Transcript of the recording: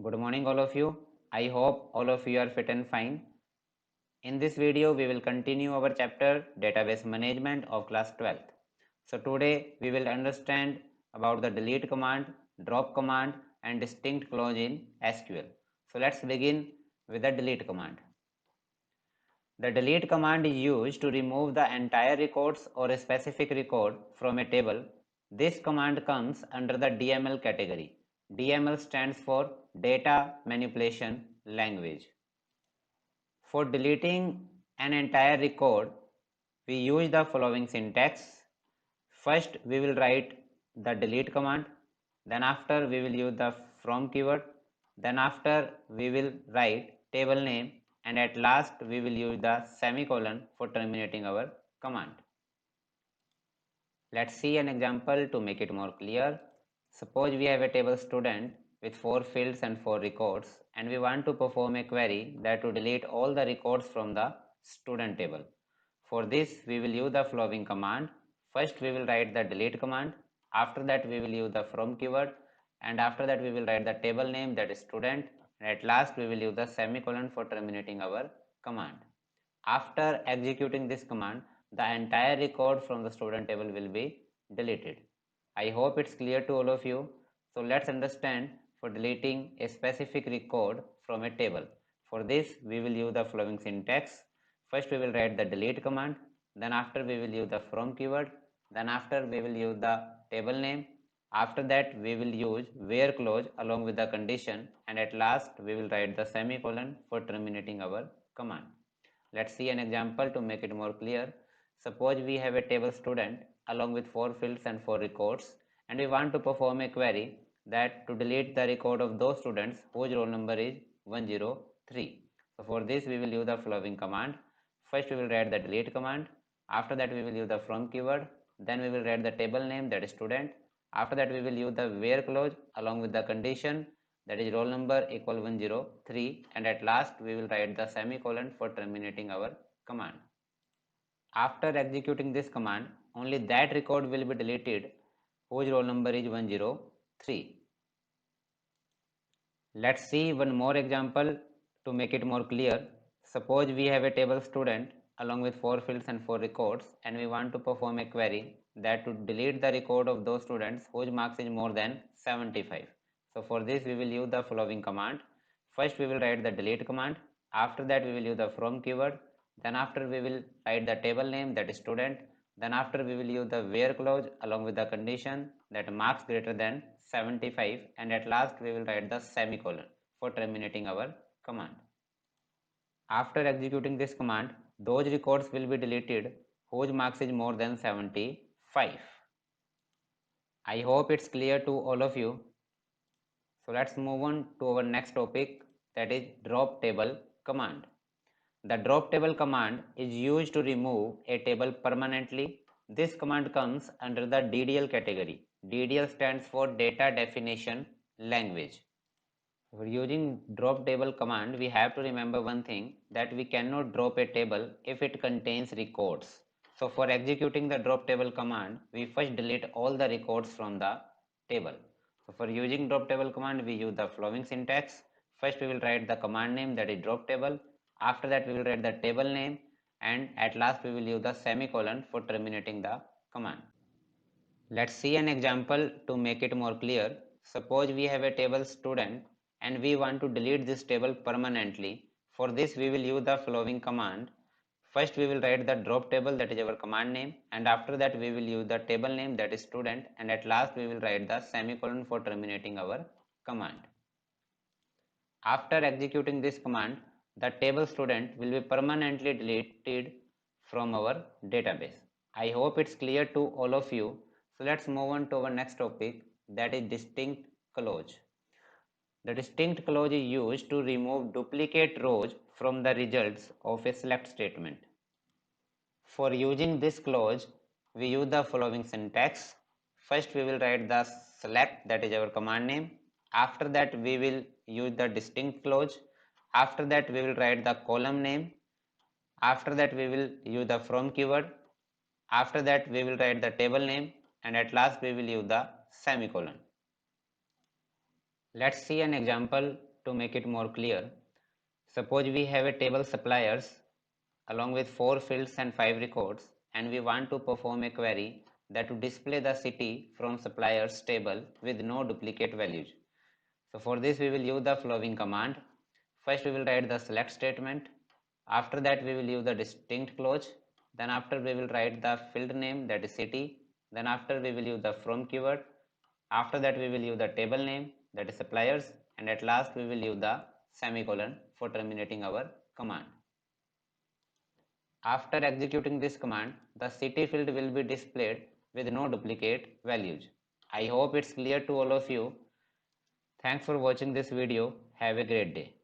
Good morning, all of you. I hope all of you are fit and fine. In this video, we will continue our chapter Database Management of class 12th. So today, we will understand about the delete command, drop command, and distinct clause in SQL. So let's begin with the delete command. The delete command is used to remove the entire records or a specific record from a table. This command comes under the DML category. DML stands for Data Manipulation Language. For deleting an entire record, we use the following syntax. First, we will write the delete command. Then after, we will use the from keyword. Then after, we will write table name. And at last, we will use the semicolon for terminating our command. Let's see an example to make it more clear. Suppose we have a table student with 4 fields and 4 records, and we want to perform a query that to delete all the records from the student table. For this, we will use the following command. First, we will write the delete command. After that, we will use the from keyword, and after that, we will write the table name, that is student, and at last, we will use the semicolon for terminating our command. After executing this command, the entire record from the student table will be deleted. I hope it's clear to all of you. So let's understand for deleting a specific record from a table. For this, we will use the following syntax. First, we will write the delete command. Then after, we will use the from keyword. Then after, we will use the table name. After that, we will use where clause along with the condition. And at last, we will write the semicolon for terminating our command. Let's see an example to make it more clear. Suppose we have a table student along with 4 fields and 4 records, and we want to perform a query that to delete the record of those students whose roll number is 103. So for this, we will use the following command. First, we will write the delete command. After that, we will use the from keyword. Then we will write the table name, that is student. After that, we will use the where clause along with the condition, that is roll number equal 103, and at last we will write the semicolon for terminating our command. After executing this command, only that record will be deleted whose roll number is 103. Let's see one more example to make it more clear. Suppose we have a table student along with 4 fields and 4 records, and we want to perform a query that to delete the record of those students whose marks is more than 75. So for this, we will use the following command. First, we will write the delete command. After that, we will use the from keyword. Then after, we will write the table name, that is student. Then after, we will use the where clause along with the condition that marks greater than 75, and at last we will write the semicolon for terminating our command. After executing this command, those records will be deleted whose marks is more than 75. I hope it's clear to all of you. So let's move on to our next topic, that is drop table command. The drop table command is used to remove a table permanently. This command comes under the DDL category. DDL stands for Data Definition Language. For using drop table command, we have to remember one thing, that we cannot drop a table if it contains records. So for executing the drop table command, we first delete all the records from the table. So for using drop table command, we use the following syntax. First, we will write the command name, that is drop table. After that, we will write the table name, and at last we will use the semicolon for terminating the command. Let's see an example to make it more clear. Suppose we have a table student and we want to delete this table permanently. For this, we will use the following command. First, we will write the drop table, that is our command name, and after that we will use the table name, that is student, and at last we will write the semicolon for terminating our command. After executing this command, the table student will be permanently deleted from our database. I hope it's clear to all of you. So let's move on to our next topic, that is distinct clause. The distinct clause is used to remove duplicate rows from the results of a select statement. For using this clause, we use the following syntax. First, we will write the select, that is our command name. After that, we will use the distinct clause. After that, we will write the column name. After that, we will use the from keyword. After that, we will write the table name, and at last we will use the semicolon. Let's see an example to make it more clear, suppose we have a table suppliers along with 4 fields and 5 records, and we want to perform a query that would display the city from suppliers table with no duplicate values. So for this we will use the following command. First we will write the select statement. After that we will use the distinct clause. Then after we will write the field name, that is city. Then after we will use the from keyword. After that we will use the table name, that is suppliers, and at last we will use the semicolon for terminating our command. After executing this command, the city field will be displayed with no duplicate values. I hope it's clear to all of you. Thanks for watching this video. Have a great day.